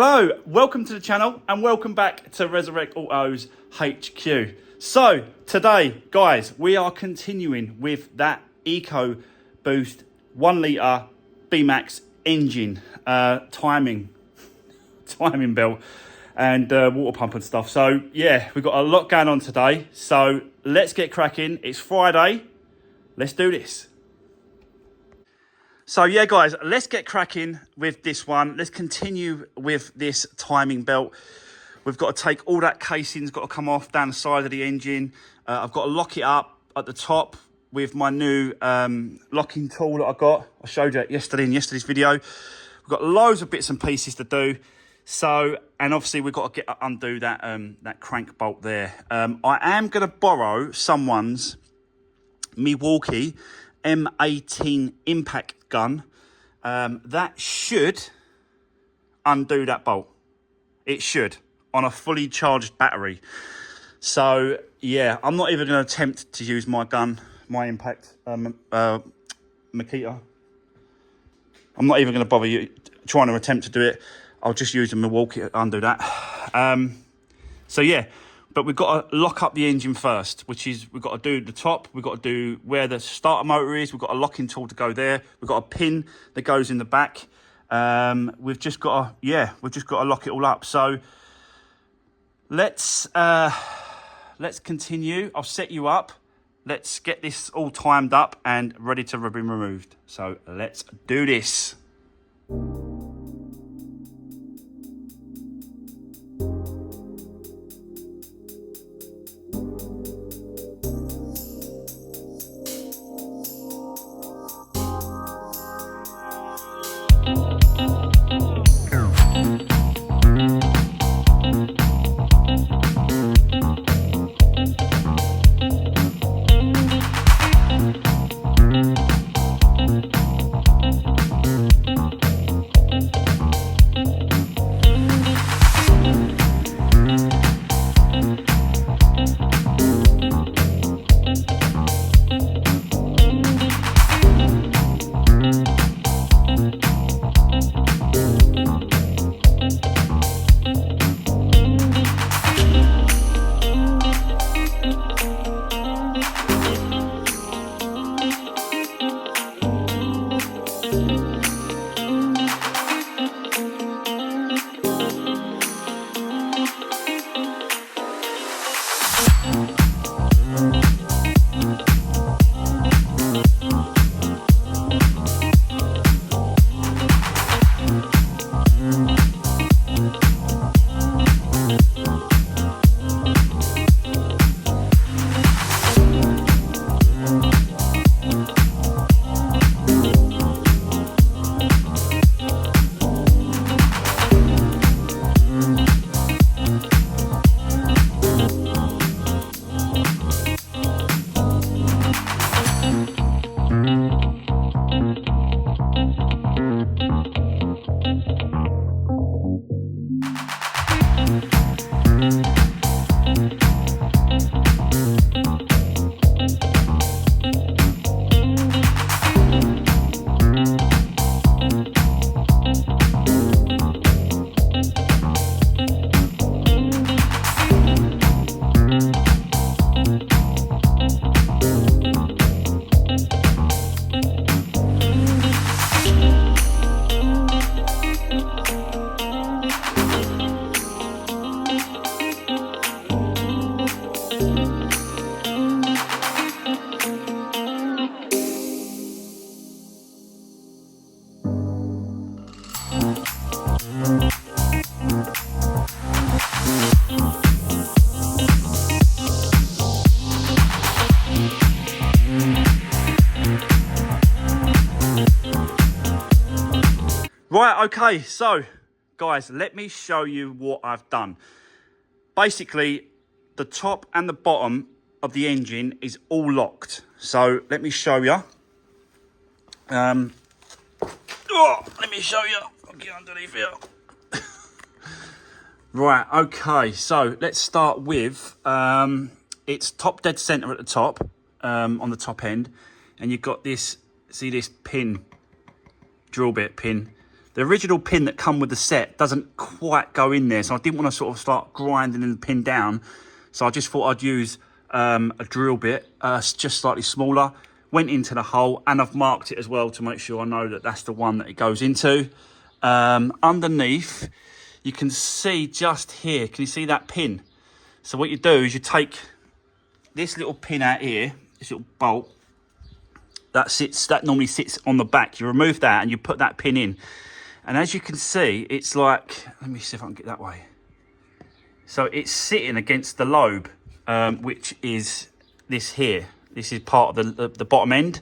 Hello, welcome to the channel and welcome back to Resurwreck Autos HQ. So today, guys, we are continuing with that EcoBoost 1 litre B-Max engine timing belt and water pump and stuff. So yeah, we've got a lot going on today. So let's get cracking. It's Friday. Let's do this. So yeah, guys, let's get cracking with this one. Let's continue with this timing belt. We've got to take all that casing's got to come off down the side of the engine. I've got to lock it up at the top with my new locking tool that I got. I showed you yesterday in yesterday's video. We've got loads of bits and pieces to do. So, and obviously we've got to undo that that crank bolt there. I am going to borrow someone's Milwaukee M18 impact gun. That should undo that bolt. It should, on a fully charged battery. So yeah, I'm not even going to attempt to use my gun, my impact Makita. I'm not even going to bother trying to attempt to do it. I'll just use the Milwaukee to undo that. So yeah, but we've got to lock up the engine first, which is we've got to do the top, we've got to do where the starter motor is, we've got a locking tool to go there, we've got a pin that goes in the back. We've just got to lock it all up. So let's continue. I'll set you up. Let's get this all timed up and ready to be removed. So let's do this. Right, okay, so guys, let me show you what I've done. Basically, the top and the bottom of the engine is all locked. So let me show you. Let me show you. I'll get underneath here. Right, okay, so let's start with, it's top dead center at the top, on the top end, and you've got this, see this pin, drill bit pin the original pin that come with the set doesn't quite go in there. So I didn't want to sort of start grinding the pin down. So I just thought I'd use a drill bit, just slightly smaller. Went into the hole, and I've marked it as well to make sure I know that that's the one that it goes into. Underneath, you can see just here, can you see that pin? So what you do is you take this little pin out here, this little bolt, that normally sits on the back. You remove that and you put that pin in. And as you can see, it's like, let me see if I can get that way. So it's sitting against the lobe, which is this here. This is part of the bottom end.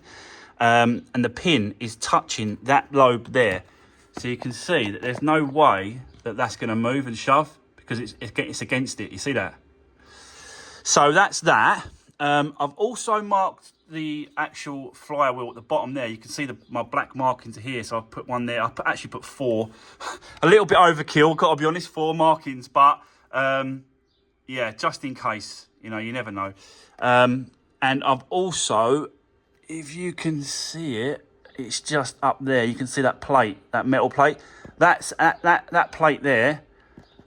And the pin is touching that lobe there. So you can see that there's no way that that's going to move and shove, because it's against it. You see that? So that's that. I've also marked the actual flywheel at the bottom there. You can see my black markings here. So I've put one there. Actually put 4. A little bit overkill, got to be honest, 4 markings. But yeah, just in case, you know, you never know. And I've also, if you can see it, it's just up there. You can see that plate, that metal plate. That's that plate there.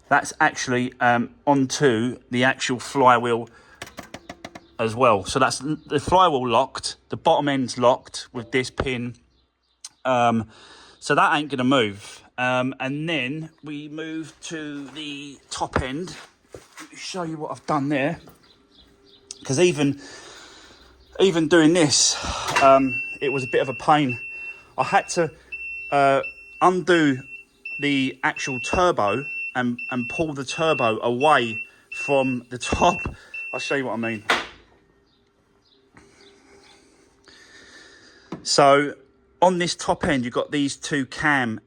That's actually onto the actual flywheel as well. So that's the flywheel locked. The bottom end's locked with this pin. So that ain't gonna move. And then we move to the top end. Let me show you what I've done there. Because even doing this, it was a bit of a pain. I had to undo the actual turbo and pull the turbo away from the top. I'll show you what I mean. So on this top end, you've got these 2 cam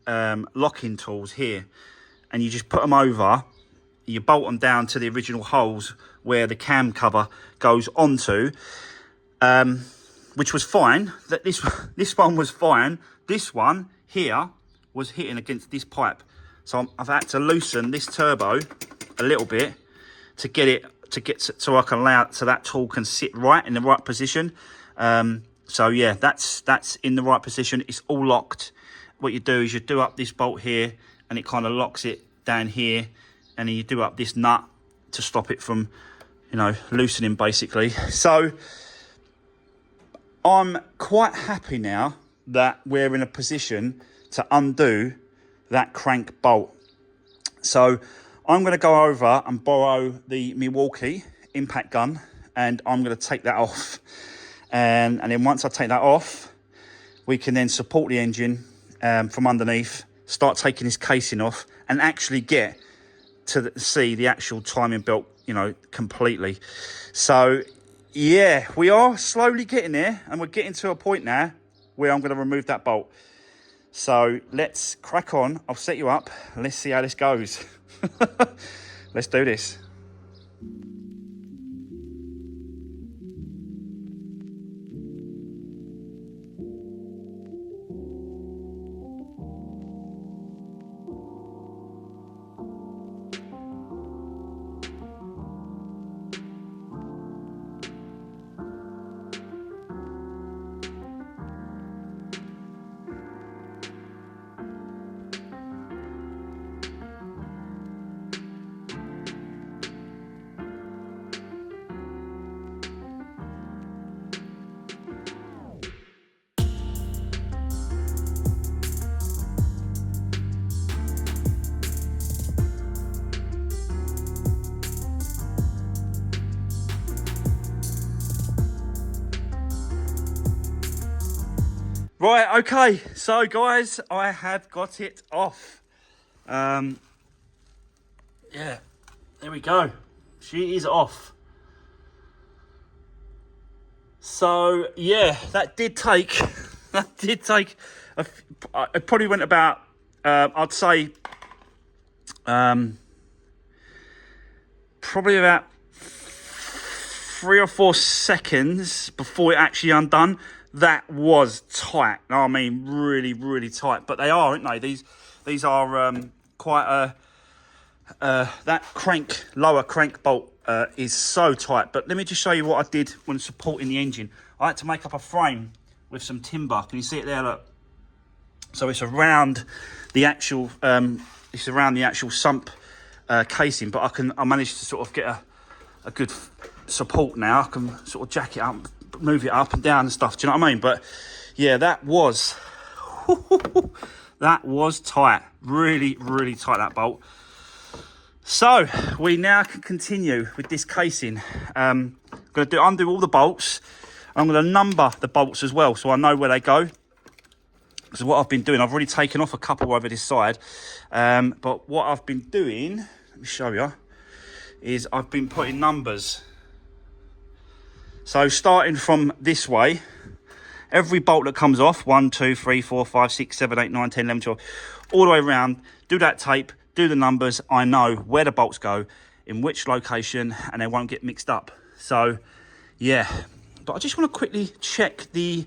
locking tools here, and you just put them over, you bolt them down to the original holes where the cam cover goes onto, which was fine. That this one was fine. This one here was hitting against this pipe. So I've had to loosen this turbo a little bit to get so I can allow it so that tool can sit right in the right position. So yeah, that's in the right position. It's all locked. What you do is you do up this bolt here, and it kind of locks it down here, and then you do up this nut to stop it from, you know, loosening basically. So I'm quite happy now that we're in a position to undo that crank bolt. So I'm going to go over and borrow the Milwaukee impact gun, and I'm going to take that off. And then once I take that off, we can then support the engine from underneath, start taking this casing off, and actually get to see the actual timing belt, you know, completely. So yeah, we are slowly getting there, and we're getting to a point now where I'm going to remove that bolt. So let's crack on. I'll set you up. Let's see how this goes. Let's do this. Right, okay, so guys, I have got it off. Yeah, there we go. She is off. So yeah, that did take, it probably went about, I'd say, probably about 3 or 4 seconds before it actually undone. That was tight. I mean, really, really tight. But they are, aren't they? These are quite that lower crank bolt is so tight. But let me just show you what I did when supporting the engine. I had to make up a frame with some timber. Can you see it there? Look, So it's around the actual sump casing, but I managed to sort of get a good support now. I can sort of jack it up, move it up and down and stuff. Do you know what I mean? But yeah, that was that was tight, really, really tight, that bolt. So we now can continue with this casing. I'm going to undo all the bolts. I'm going to number the bolts as well, so I know where they go. So what I've been doing, I've already taken off a couple over this side, but what I've been doing, let me show you, is I've been putting numbers. So starting from this way, every bolt that comes off, 1, 2, 3, 4, 5, 6, 7, 8, 9, 10, 11, 12, all the way around, do that tape, do the numbers. I know where the bolts go, in which location, and they won't get mixed up. So yeah, but I just want to quickly check the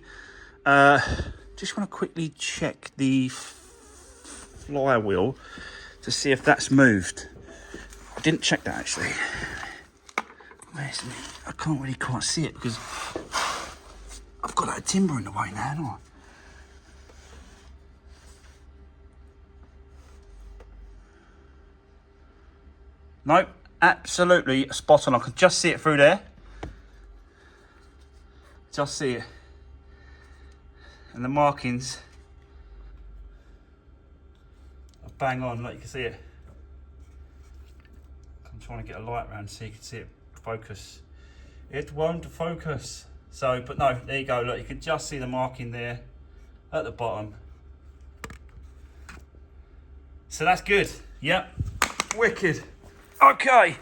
flywheel to see if that's moved. I didn't check that actually. Where's me? I can't really quite see it because I've got that timber in the way now, haven't I? Nope, absolutely spot on. I can just see it through there. Just see it. And the markings are bang on, like you can see it. I'm trying to get a light around so you can see it focus. It won't focus. So, but no, there you go. Look, you can just see the marking there at the bottom. So that's good. Yep, wicked. Okay.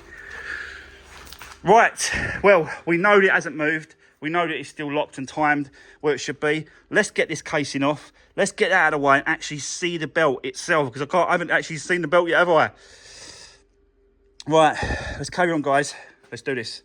Right, well, we know that it hasn't moved. We know that it's still locked and timed where it should be. Let's get this casing off. Let's get that out of the way and actually see the belt itself, because I haven't actually seen the belt yet, have I? Right, let's carry on, guys. Let's do this.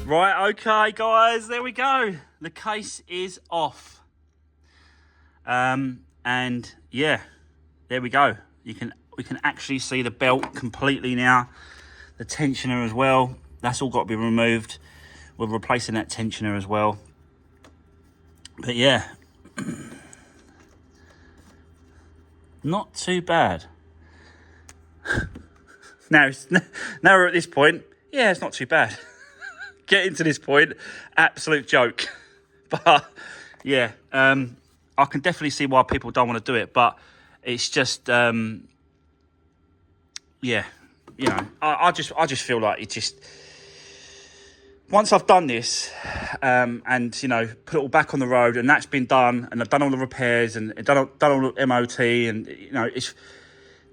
Right, okay, guys, there we go. The case is off. And yeah, there we go. We can actually see the belt completely now. The tensioner as well. That's all got to be removed. We're replacing that tensioner as well. But yeah, not too bad. Now we're at this point. Yeah, it's not too bad. Getting to this point, absolute joke. But yeah, I can definitely see why people don't want to do it. But it's just, yeah, you know, I just feel like it just, once I've done this, and you know, put it all back on the road, and that's been done, and I've done all the repairs and done all the MOT, and you know,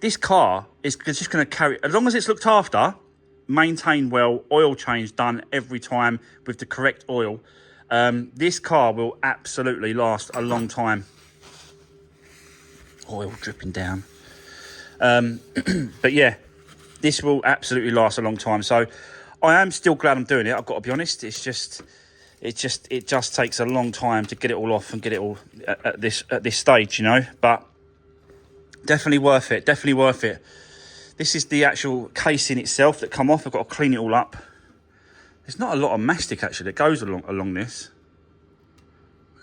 this car is just going to carry, as long as it's looked after, maintained well, oil change done every time with the correct oil, this car will absolutely last a long time. Oil dripping down. But yeah, this will absolutely last a long time. So I am still glad I'm doing it, I've got to be honest. It just takes a long time to get it all off and get it all at this stage, you know. But definitely worth it, definitely worth it. This is the actual casing itself that come off. I've got to clean it all up. There's not a lot of mastic actually that goes along this.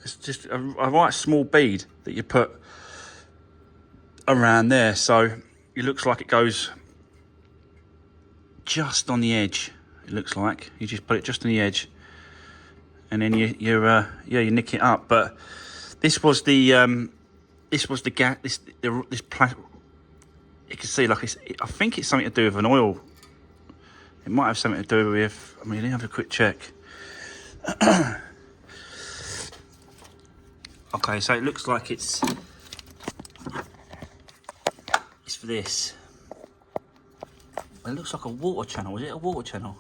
It's just a right small bead that you put around there, so it looks like it goes just on the edge. It looks like you just put it just on the edge, and then you nick it up. But this was the gap. This plastic. You can see, like, I think it's something to do with an oil. It might have something to do with, I mean, let me have a quick check. Okay, so it looks like it's for this. It looks like a water channel. Is it a water channel?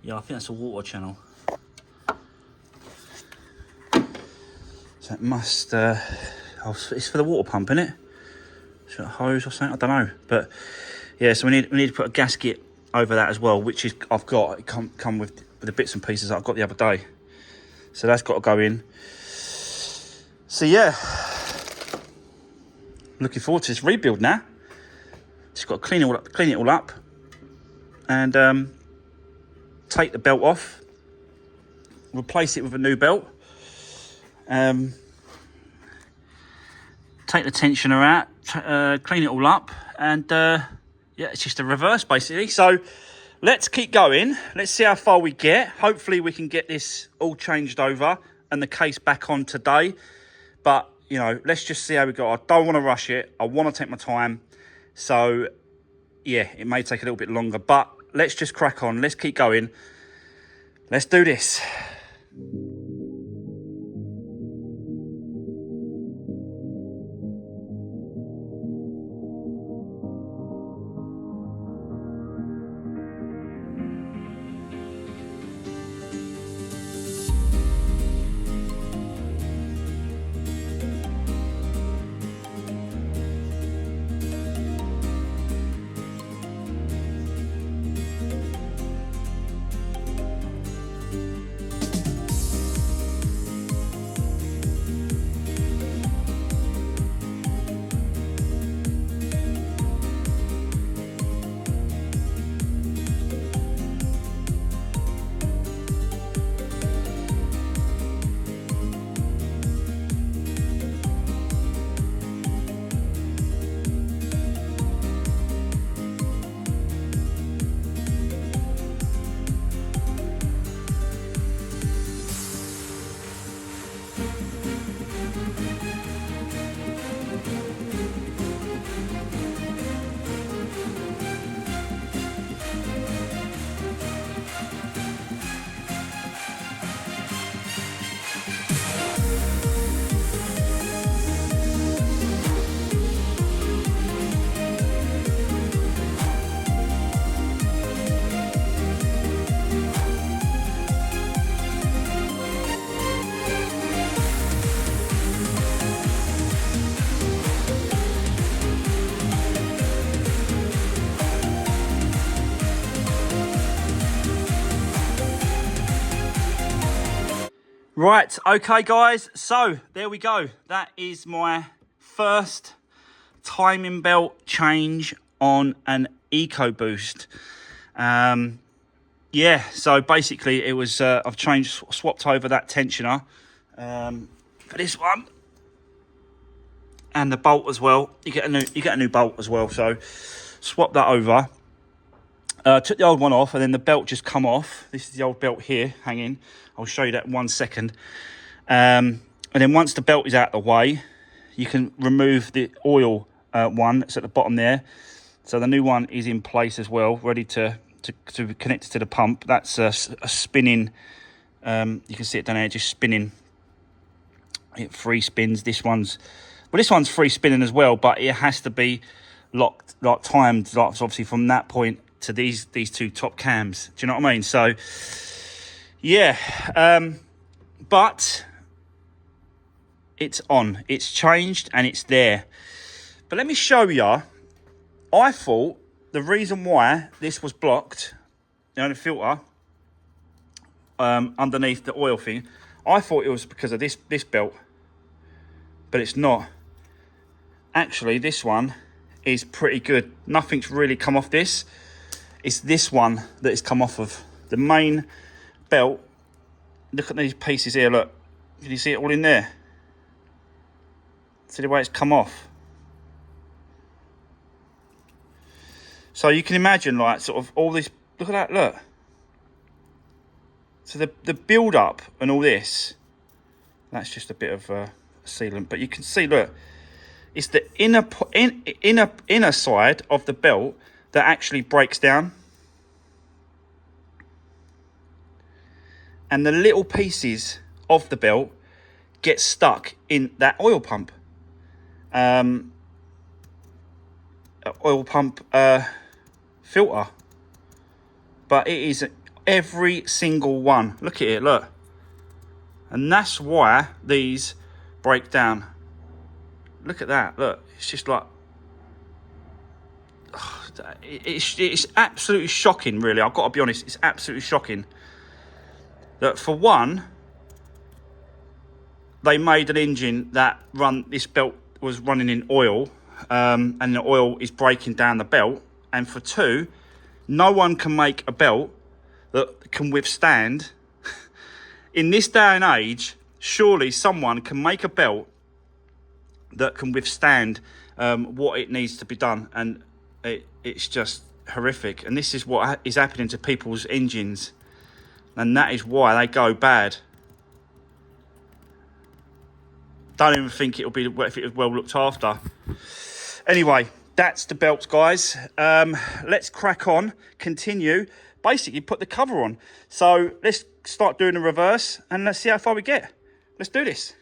Yeah, I think that's a water channel. So it must, it's for the water pump, isn't it? Is it a hose or something? I don't know. But yeah, so we need to put a gasket over that as well, which is I've got. It come with the bits and pieces that I got the other day. So that's got to go in. So yeah, looking forward to this rebuild now. Just got to clean it all up, and take the belt off, replace it with a new belt, take the tensioner out, clean it all up, and yeah, it's just a reverse basically. So let's keep going. Let's see how far we get. Hopefully we can get this all changed over and the case back on today. But, you know, let's just see how we go. I don't want to rush it. I want to take my time. So, yeah, it may take a little bit longer. But let's just crack on. Let's keep going. Let's do this. Right, okay guys, so there we go. That is my first timing belt change on an EcoBoost. Yeah, so basically it was, I've swapped over that tensioner for this one. And the bolt as well. You get a new bolt as well, so swap that over. Took the old one off, and then the belt just come off. This is the old belt here hanging. I'll show you that in 1 second. And then once the belt is out of the way, you can remove the oil one that's at the bottom there. So the new one is in place as well, ready to connect it to the pump. That's a spinning. You can see it down there, just spinning. It free spins. This one's free spinning as well, but it has to be locked, like timed, like obviously from that point to these two top cams. Do you know what I mean? So yeah, but it's on, it's changed, and it's there. But let me show you. I thought the reason why this was blocked, you know, the filter underneath the oil thing, I thought it was because of this belt, but it's not. Actually, this one is pretty good. Nothing's really come off this. It's this one that has come off of. the main belt, look at these pieces here, look. Can you see it all in there? See the way it's come off? So you can imagine, like, sort of all this, look at that, look. So the build up and all this, that's just a bit of sealant, but you can see, look, it's the inner side of the belt that actually breaks down. And the little pieces of the belt get stuck in that oil pump. Filter. But it is every single one. Look at it, look. And that's why these break down. Look at that, look. It's just like, it's absolutely shocking, really. I've got to be honest, it's absolutely shocking. That for one, they made an engine that this belt was running in oil, and the oil is breaking down the belt. And for two, no one can make a belt that can withstand, in this day and age, surely someone can make a belt that can withstand what it needs to be done. And it's just horrific. And this is what is happening to people's engines. And that is why they go bad. Don't even think it'll be if it was well looked after. Anyway, that's the belts, guys. Let's crack on, continue. Basically, put the cover on. So let's start doing the reverse and let's see how far we get. Let's do this.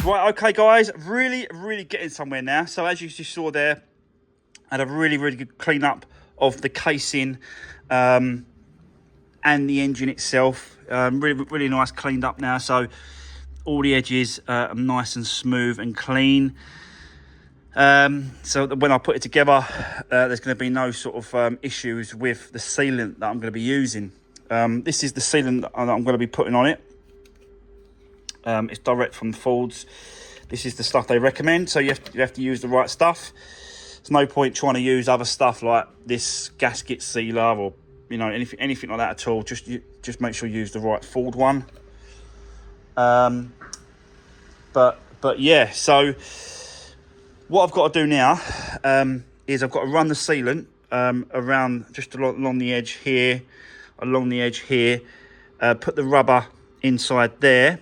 Right, okay guys, really getting somewhere now. So as you just saw there, I had a really good clean up of the casing and the engine itself. Really nice cleaned up now. So all the edges are nice and smooth and clean. So that when I put it together, there's going to be no sort of issues with the sealant that I'm going to be using. This is the sealant that I'm going to be putting on it. It's direct from Ford's. this is the stuff they recommend. So you have to use the right stuff. There's no point trying to use other stuff like this gasket sealer or, you know, anything like that at all. Just make sure you use the right Ford one. But yeah, so what I've got to do now is I've got to run the sealant around just along the edge here, put the rubber inside there,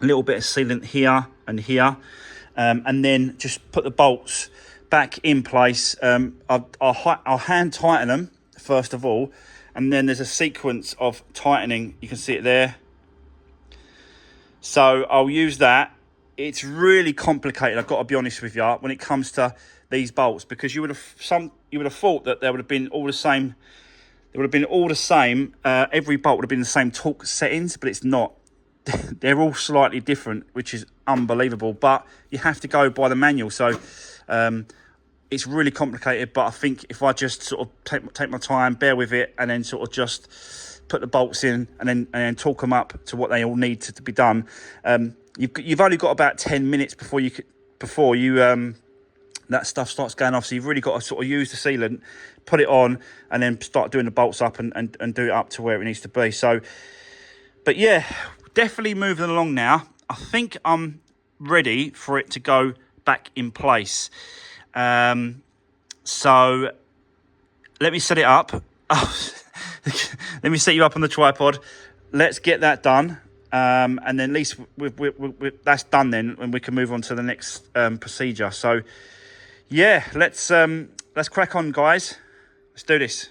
a little bit of sealant here and here, and then just put the bolts back in place. I'll hand tighten them first of all, and then there's a sequence of tightening. You can see it there. So I'll use that. It's really complicated, I've got to be honest with you, when it comes to these bolts, because you would have thought that there would have been all the same. Every bolt would have been the same torque settings, but it's not. They're all slightly different, which is unbelievable. But you have to go by the manual, so it's really complicated. But I think if I just sort of take my time, bear with it, and then sort of just put the bolts in and then torque them up to what they all need to be done. You've only got about 10 minutes before you that stuff starts going off. So you've really got to sort of use the sealant, put it on, and then start doing the bolts up and do it up to where it needs to be. So, but yeah, definitely moving along now. I think I'm ready for it to go back in place. So let me set it up. Let me set you up on the tripod. Let's get that done. And then at least that's done then, and we can move on to the next procedure. So yeah, let's crack on, guys. Let's do this.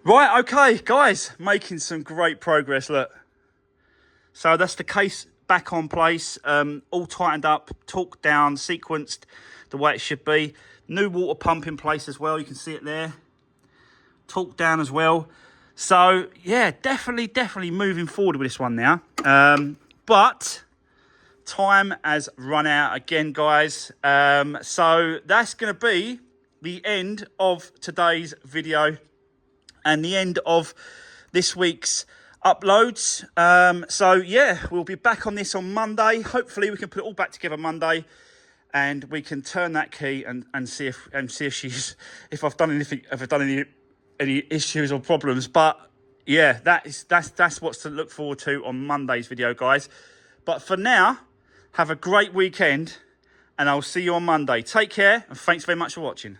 Right, okay, guys, making some great progress, look. So that's the case back on place, all tightened up, torqued down, sequenced the way it should be. New water pump in place as well, you can see it there. Torqued down as well. So, yeah, definitely moving forward with this one now. But time has run out again, guys. So that's going to be the end of today's video and the end of this week's uploads. So yeah, we'll be back on this on Monday. Hopefully we can put it all back together Monday, and we can turn that key and see if if I've done anything, if I've done any issues or problems. But yeah, that's what's to look forward to on Monday's video, guys. But for now, have a great weekend, and I'll see you on Monday. Take care, and thanks very much for watching.